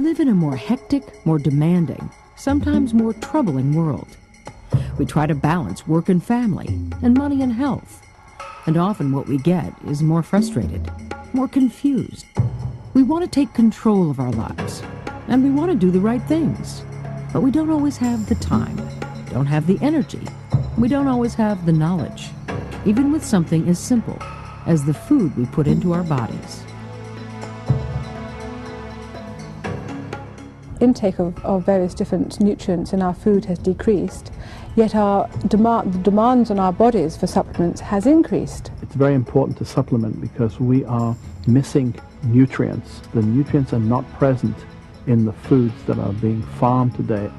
live in a more hectic, more demanding, sometimes more troubling world. We try to balance work and family, and money and health. And often what we get is more frustrated, more confused. We want to take control of our lives, and we want to do the right things. But we don't always have the time, don't have the energy, we don't always have the knowledge, even with something as simple as the food we put into our bodies. Intake of various different nutrients in our food has decreased, yet our the demands on our bodies for supplements has increased. It's very important to supplement because we are missing nutrients. The nutrients are not present in the foods that are being farmed today.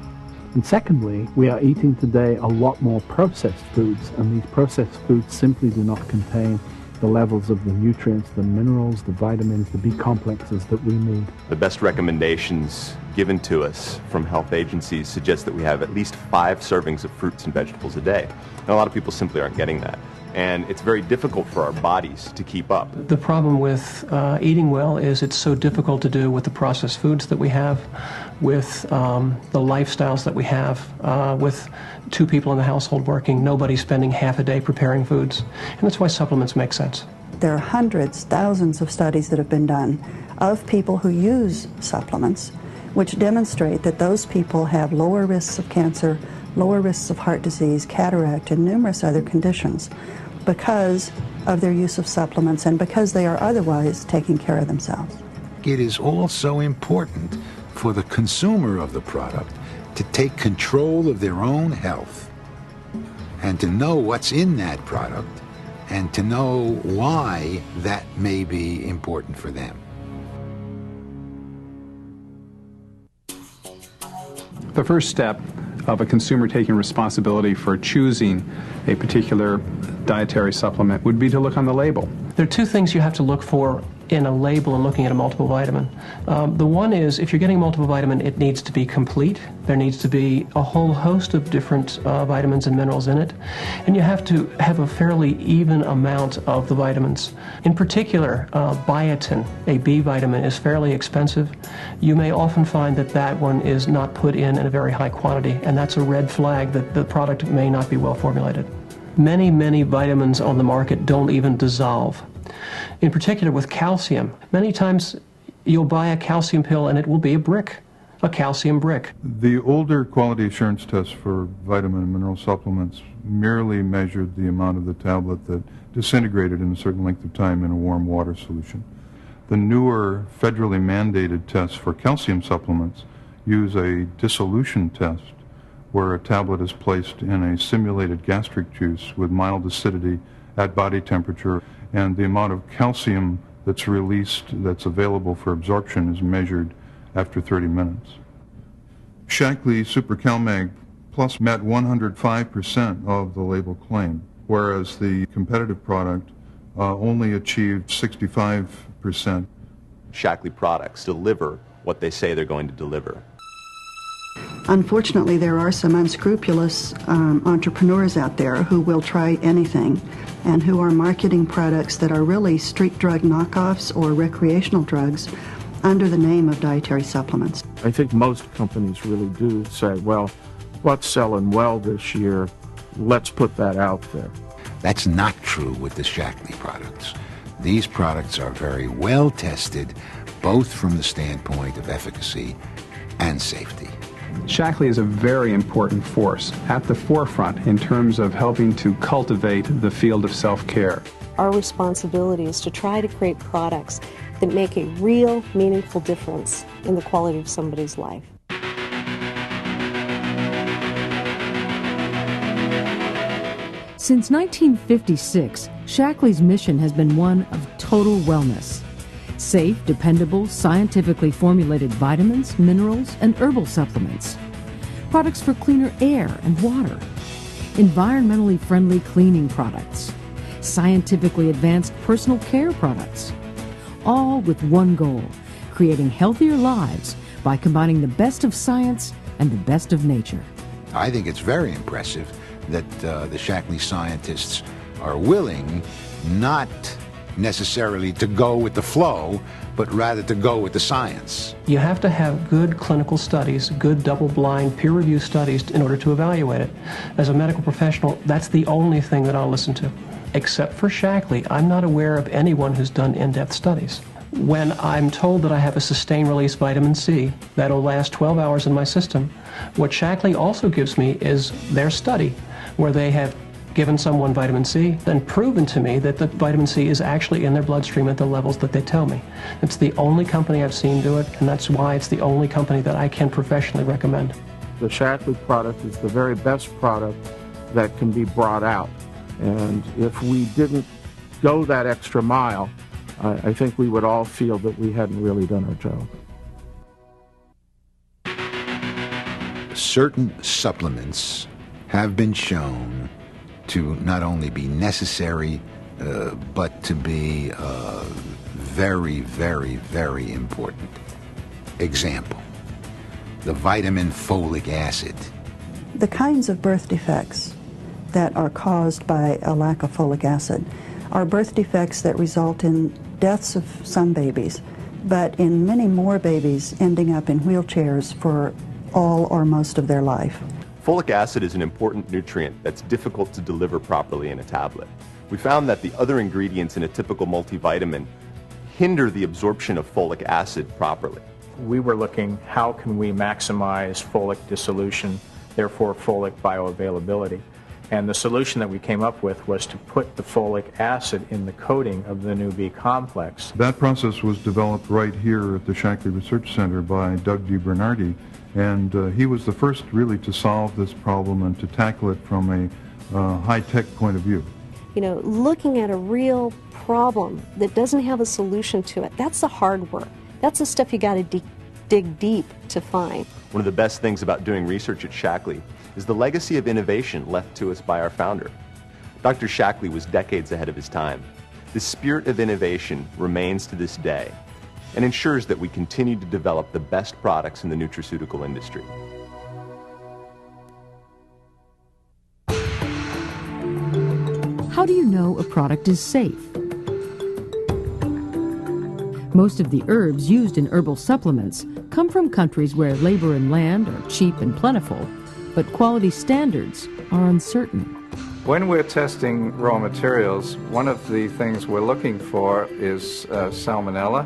And secondly, we are eating today a lot more processed foods, and these processed foods simply do not contain the levels of the nutrients, the minerals, the vitamins, the B complexes that we need. The best recommendations given to us from health agencies suggest that we have at least 5 servings of fruits and vegetables a day. And a lot of people simply aren't getting that. And it's very difficult for our bodies to keep up. The problem with eating well is it's so difficult to do with the processed foods that we have, with the lifestyles that we have, with 2 people in the household working, nobody spending half a day preparing foods. And that's why supplements make sense. There are hundreds, thousands of studies that have been done of people who use supplements, which demonstrate that those people have lower risks of cancer, lower risks of heart disease, cataract, and numerous other conditions because of their use of supplements and because they are otherwise taking care of themselves. It is also important for the consumer of the product to take control of their own health and to know what's in that product and to know why that may be important for them. The first step of a consumer taking responsibility for choosing a particular dietary supplement would be to look on the label. There are 2 things you have to look for in a label and looking at a multiple vitamin. The one is, if you're getting multiple vitamin, it needs to be complete. There needs to be a whole host of different vitamins and minerals in it. And you have to have a fairly even amount of the vitamins. In particular, biotin, a B vitamin, is fairly expensive. You may often find that that one is not put in a very high quantity, and that's a red flag that the product may not be well formulated. Many, many vitamins on the market don't even dissolve. In particular with calcium, many times you'll buy a calcium pill and it will be a brick, a calcium brick. The older quality assurance tests for vitamin and mineral supplements merely measured the amount of the tablet that disintegrated in a certain length of time in a warm water solution. The newer federally mandated tests for calcium supplements use a dissolution test where a tablet is placed in a simulated gastric juice with mild acidity at body temperature, and the amount of calcium that's released that's available for absorption is measured after 30 minutes. Shaklee Super CalMag Plus met 105% of the label claim, whereas the competitive product only achieved 65%. Shaklee products deliver what they say they're going to deliver. Unfortunately, there are some unscrupulous entrepreneurs out there who will try anything and who are marketing products that are really street drug knockoffs or recreational drugs under the name of dietary supplements. I think most companies really do say, well, what's selling well this year? Let's put that out there. That's not true with the Shaklee products. These products are very well tested, both from the standpoint of efficacy and safety. Shaklee is a very important force at the forefront in terms of helping to cultivate the field of self-care. Our responsibility is to try to create products that make a real, meaningful difference in the quality of somebody's life. Since 1956, Shaklee's mission has been one of total wellness. Safe, dependable, scientifically formulated vitamins, minerals, and herbal supplements. Products for cleaner air and water. Environmentally friendly cleaning products. Scientifically advanced personal care products. All with one goal, creating healthier lives by combining the best of science and the best of nature. I think it's very impressive that the Shaklee scientists are willing not necessarily to go with the flow, but rather to go with the science. You have to have good clinical studies, good double-blind, peer-reviewed studies in order to evaluate it. As a medical professional, that's the only thing that I'll listen to. Except for Shaklee, I'm not aware of anyone who's done in-depth studies. When I'm told that I have a sustained-release vitamin C that'll last 12 hours in my system, what Shaklee also gives me is their study, where they have given someone vitamin C and proven to me that the vitamin C is actually in their bloodstream at the levels that they tell me. It's the only company I've seen do it, and that's why it's the only company that I can professionally recommend. The Shaklee product is the very best product that can be brought out. And if we didn't go that extra mile, I think we would all feel that we hadn't really done our job. Certain supplements have been shown to not only be necessary, but to be very, very, very important. Example, the vitamin folic acid. The kinds of birth defects that are caused by a lack of folic acid are birth defects that result in deaths of some babies, but in many more babies ending up in wheelchairs for all or most of their life. Folic acid is an important nutrient that's difficult to deliver properly in a tablet. We found that the other ingredients in a typical multivitamin hinder the absorption of folic acid properly. We were looking, how can we maximize folic dissolution, therefore folic bioavailability? And the solution that we came up with was to put the folic acid in the coating of the new B complex. That process was developed right here at the Shaklee Research Center by Doug DiBernardi, and he was the first really to solve this problem and to tackle it from a high-tech point of view. You know, looking at a real problem that doesn't have a solution to it, that's the hard work. That's the stuff you got to dig deep to find. One of the best things about doing research at Shaklee is the legacy of innovation left to us by our founder. Dr. Shaklee was decades ahead of his time. The spirit of innovation remains to this day and ensures that we continue to develop the best products in the nutraceutical industry. How do you know a product is safe? Most of the herbs used in herbal supplements come from countries where labor and land are cheap and plentiful, but quality standards are uncertain. When we're testing raw materials, one of the things we're looking for is salmonella.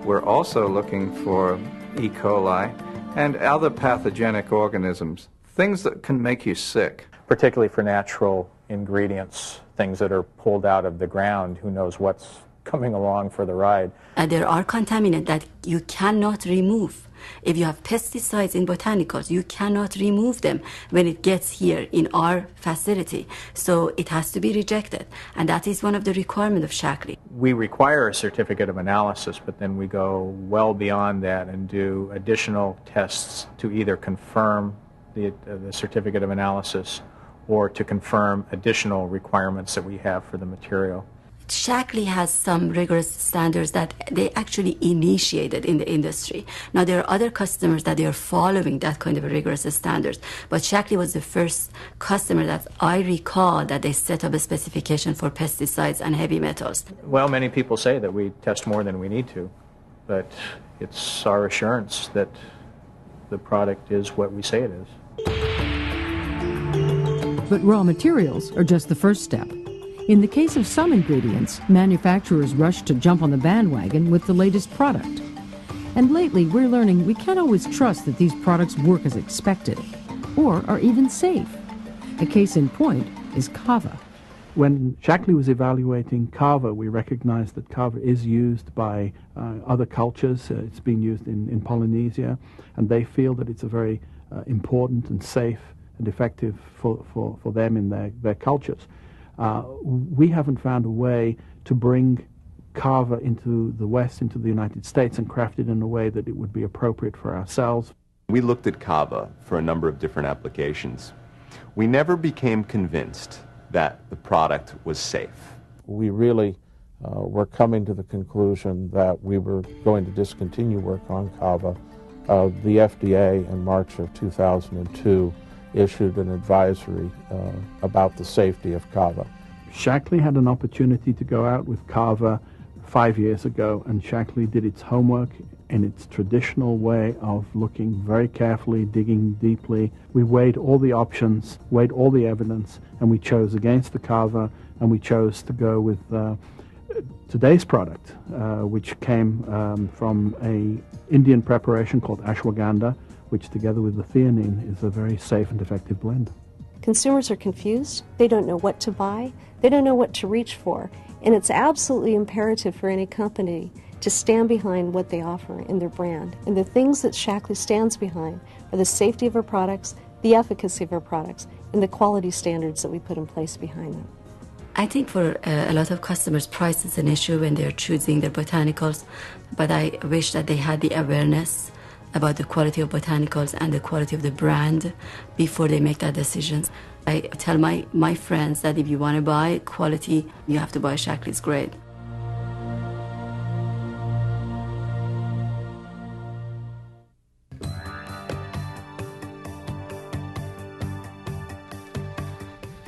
We're also looking for E. coli and other pathogenic organisms, things that can make you sick. Particularly for natural ingredients, things that are pulled out of the ground, who knows what's coming along for the ride. There are contaminants that you cannot remove. If you have pesticides in botanicals, you cannot remove them when it gets here in our facility. So it has to be rejected. And that is one of the requirements of Shaklee. We require a certificate of analysis, but then we go well beyond that and do additional tests to either confirm the certificate of analysis or to confirm additional requirements that we have for the material. Shaklee has some rigorous standards that they actually initiated in the industry. Now, there are other customers that they are following that kind of rigorous standards, but Shaklee was the first customer that I recall that they set up a specification for pesticides and heavy metals. Well, many people say that we test more than we need to, but it's our assurance that the product is what we say it is. But raw materials are just the first step. In the case of some ingredients, manufacturers rush to jump on the bandwagon with the latest product. And lately, we're learning we can't always trust that these products work as expected, or are even safe. A case in point is kava. When Shaklee was evaluating kava, we recognized that kava is used by other cultures. It's being used in Polynesia, and they feel that it's a very important and safe and effective for them in their cultures. We haven't found a way to bring kava into the West, into the United States, and craft it in a way that it would be appropriate for ourselves. We looked at kava for a number of different applications. We never became convinced that the product was safe. We really were coming to the conclusion that we were going to discontinue work on kava. The FDA in March of 2002 issued an advisory about the safety of kava. Shaklee had an opportunity to go out with kava 5 years ago, and Shaklee did its homework in its traditional way of looking very carefully, digging deeply. We weighed all the options, weighed all the evidence, and we chose against the kava, and we chose to go with today's product, which came from a Indian preparation called ashwagandha, which together with the theanine is a very safe and effective blend. Consumers are confused. They don't know what to buy. They don't know what to reach for. And it's absolutely imperative for any company to stand behind what they offer in their brand. And the things that Shaklee stands behind are the safety of our products, the efficacy of our products, and the quality standards that we put in place behind them. I think for a lot of customers, price is an issue when they're choosing their botanicals, but I wish that they had the awareness about the quality of botanicals and the quality of the brand before they make that decision. I tell my friends that if you want to buy quality, you have to buy Shaklee's grade.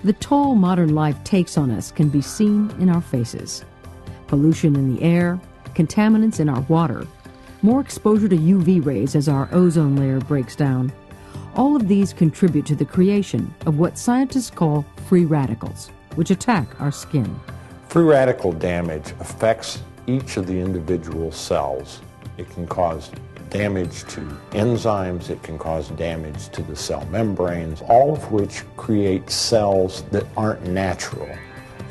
The toll modern life takes on us can be seen in our faces. Pollution in the air, contaminants in our water, more exposure to UV rays as our ozone layer breaks down. All of these contribute to the creation of what scientists call free radicals, which attack our skin. Free radical damage affects each of the individual cells. It can cause damage to enzymes, it can cause damage to the cell membranes, all of which create cells that aren't natural.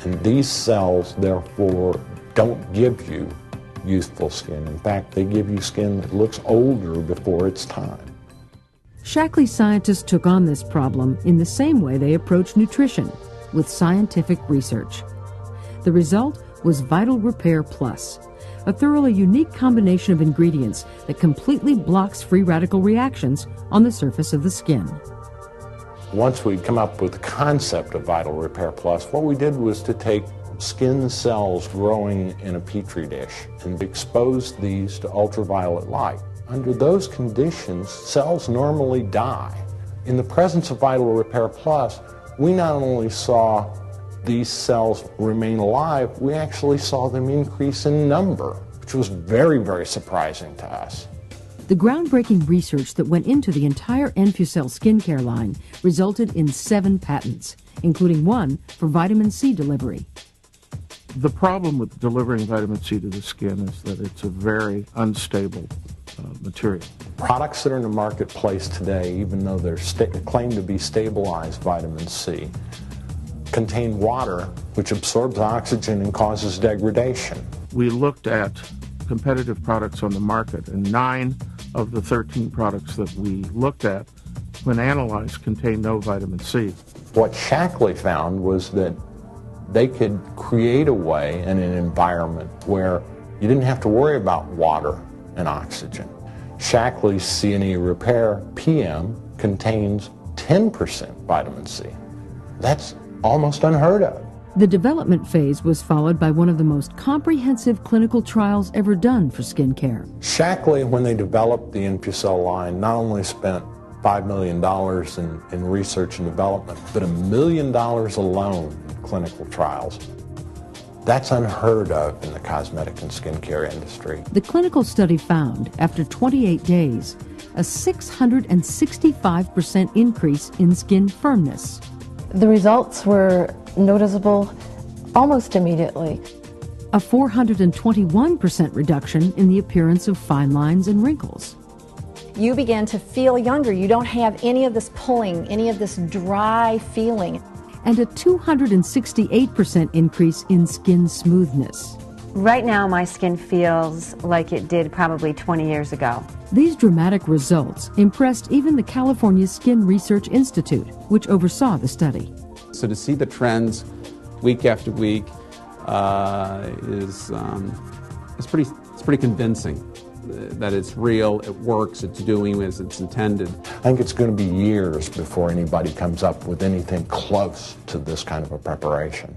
And these cells, therefore, don't give you youthful skin. In fact, they give you skin that looks older before its time. Shaklee scientists took on this problem in the same way they approach nutrition, with scientific research. The result was Vital Repair Plus, a thoroughly unique combination of ingredients that completely blocks free radical reactions on the surface of the skin. Once we'd come up with the concept of Vital Repair Plus, what we did was to take skin cells growing in a petri dish and expose these to ultraviolet light. Under those conditions, cells normally die. In the presence of Vital Repair Plus, we not only saw these cells remain alive, we actually saw them increase in number, which was very, very surprising to us. The groundbreaking research that went into the entire Enfusel skincare line resulted in 7 patents, including one for vitamin C delivery. The problem with delivering vitamin C to the skin is that it's a very unstable material. Products that are in the marketplace today, even though they're claimed to be stabilized vitamin C, contain water which absorbs oxygen and causes degradation. We looked at competitive products on the market, and 9 of the 13 products that we looked at, when analyzed, contained no vitamin C. What Shaklee found was that they could create a way in an environment where you didn't have to worry about water and oxygen. Shaklee's C&E Repair PM contains 10% vitamin C. That's almost unheard of. The development phase was followed by one of the most comprehensive clinical trials ever done for skincare. Shaklee, when they developed the Enfusel line, not only spent $5 million in research and development, but $1 million alone in clinical trials. That's unheard of in the cosmetic and skincare industry. The clinical study found, after 28 days, a 665% increase in skin firmness. The results were noticeable almost immediately. A 421% reduction in the appearance of fine lines and wrinkles. You begin to feel younger. You don't have any of this pulling, any of this dry feeling. And a 268% increase in skin smoothness. Right now, my skin feels like it did probably 20 years ago. These dramatic results impressed even the California Skin Research Institute, which oversaw the study. So to see the trends week after week is pretty convincing that it's real, it works, it's doing as it's intended. I think it's going to be years before anybody comes up with anything close to this kind of a preparation.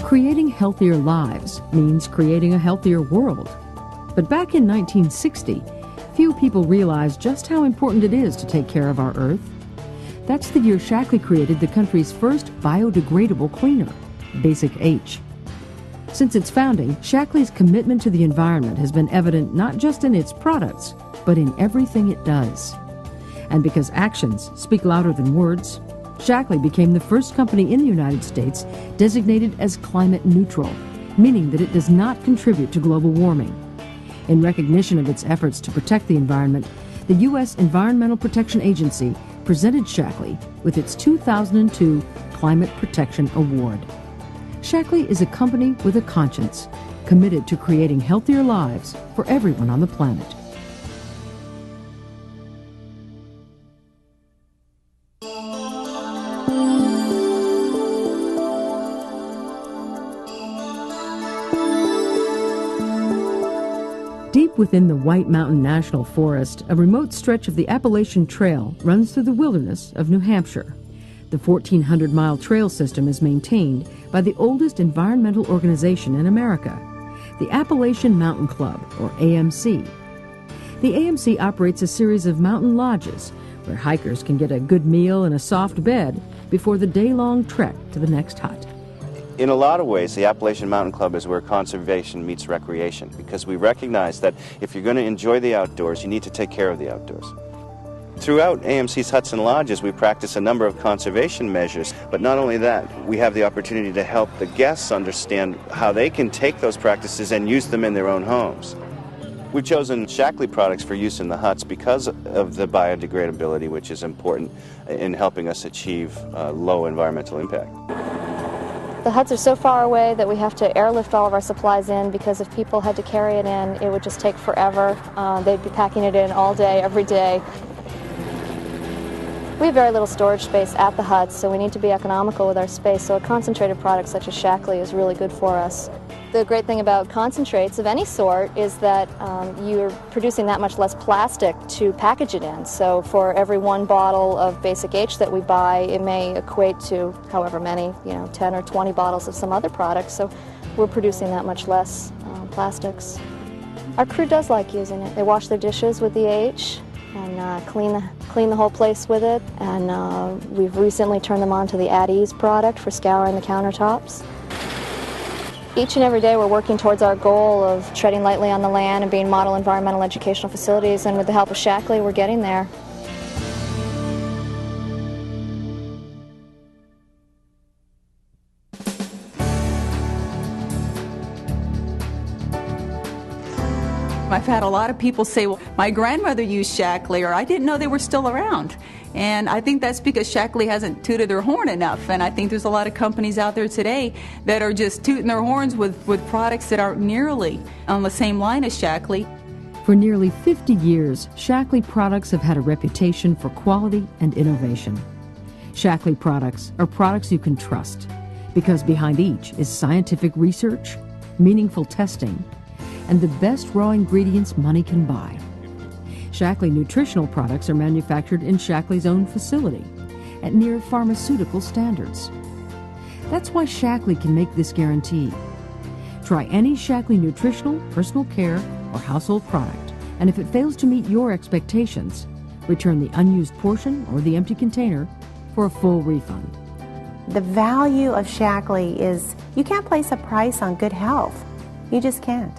Creating healthier lives means creating a healthier world. But back in 1960, few people realized just how important it is to take care of our Earth. That's the year Shaklee created the country's first biodegradable cleaner, Basic H. Since its founding, Shaklee's commitment to the environment has been evident not just in its products, but in everything it does. And because actions speak louder than words, Shaklee became the first company in the United States designated as climate neutral, meaning that it does not contribute to global warming. In recognition of its efforts to protect the environment, the U.S. Environmental Protection Agency presented Shaklee with its 2002 Climate Protection Award. Shaklee is a company with a conscience, committed to creating healthier lives for everyone on the planet. Deep within the White Mountain National Forest, a remote stretch of the Appalachian Trail runs through the wilderness of New Hampshire. The 1,400-mile trail system is maintained by the oldest environmental organization in America, the Appalachian Mountain Club, or AMC. The AMC operates a series of mountain lodges where hikers can get a good meal and a soft bed before the day-long trek to the next hut. In a lot of ways, the Appalachian Mountain Club is where conservation meets recreation, because we recognize that if you're going to enjoy the outdoors, you need to take care of the outdoors. Throughout AMC's huts and lodges, we practice a number of conservation measures, but not only that, we have the opportunity to help the guests understand how they can take those practices and use them in their own homes. We've chosen Shaklee products for use in the huts because of the biodegradability, which is important in helping us achieve low environmental impact. The huts are so far away that we have to airlift all of our supplies in, because if people had to carry it in, it would just take forever. They'd be packing it in all day, every day. We have very little storage space at the huts, so we need to be economical with our space, so a concentrated product such as Shaklee is really good for us. The great thing about concentrates of any sort is that you're producing that much less plastic to package it in. So for every one bottle of Basic H that we buy, it may equate to however many, 10 or 20 bottles of some other product. So we're producing that much less plastics. Our crew does like using it. They wash their dishes with the H and clean the whole place with it. And we've recently turned them on to the At Ease product for scouring the countertops. Each and every day we're working towards our goal of treading lightly on the land and being model environmental educational facilities, and with the help of Shaklee, we're getting there. I've had a lot of people say, well, my grandmother used Shaklee, or I didn't know they were still around. And I think that's because Shaklee hasn't tooted their horn enough. And I think there's a lot of companies out there today that are just tooting their horns with products that aren't nearly on the same line as Shaklee. For nearly 50 years, Shaklee products have had a reputation for quality and innovation. Shaklee products are products you can trust, because behind each is scientific research, meaningful testing, and the best raw ingredients money can buy. Shaklee nutritional products are manufactured in Shaklee's own facility at near pharmaceutical standards. That's why Shaklee can make this guarantee. Try any Shaklee nutritional, personal care, or household product, and if it fails to meet your expectations, return the unused portion or the empty container for a full refund. The value of Shaklee is you can't place a price on good health. You just can't.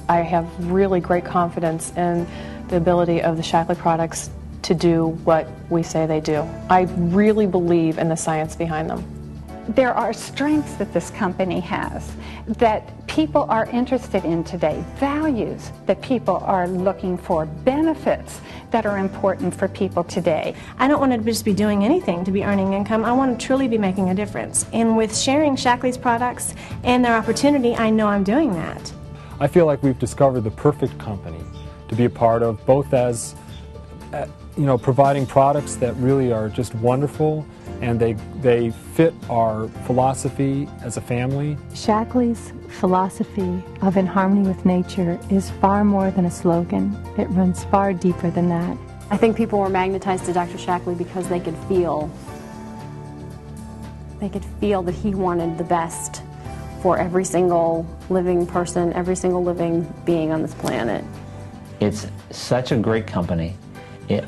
I have really great confidence in the ability of the Shaklee products to do what we say they do. I really believe in the science behind them. There are strengths that this company has that people are interested in today, values that people are looking for, benefits that are important for people today. I don't want to just be doing anything to be earning income. I want to truly be making a difference. And with sharing Shaklee's products and their opportunity, I know I'm doing that. I feel like we've discovered the perfect company to be a part of, both as providing products that really are just wonderful, and they fit our philosophy as a family. Shaklee's philosophy of in harmony with nature is far more than a slogan. It runs far deeper than that. I think people were magnetized to Dr. Shaklee because they could feel that he wanted the best for every single living person, every single living being on this planet. It's such a great company.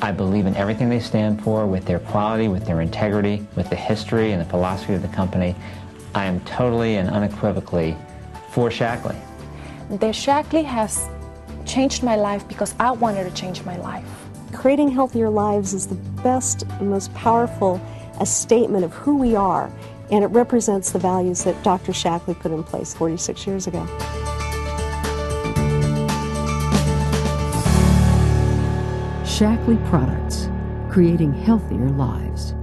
I believe in everything they stand for, with their quality, with their integrity, with the history and the philosophy of the company. I am totally and unequivocally for Shaklee? The Shaklee has changed my life because I wanted to change my life. Creating healthier lives is the best and most powerful statement of who we are, and it represents the values that Dr. Shaklee put in place 46 years ago. Shaklee products, creating healthier lives.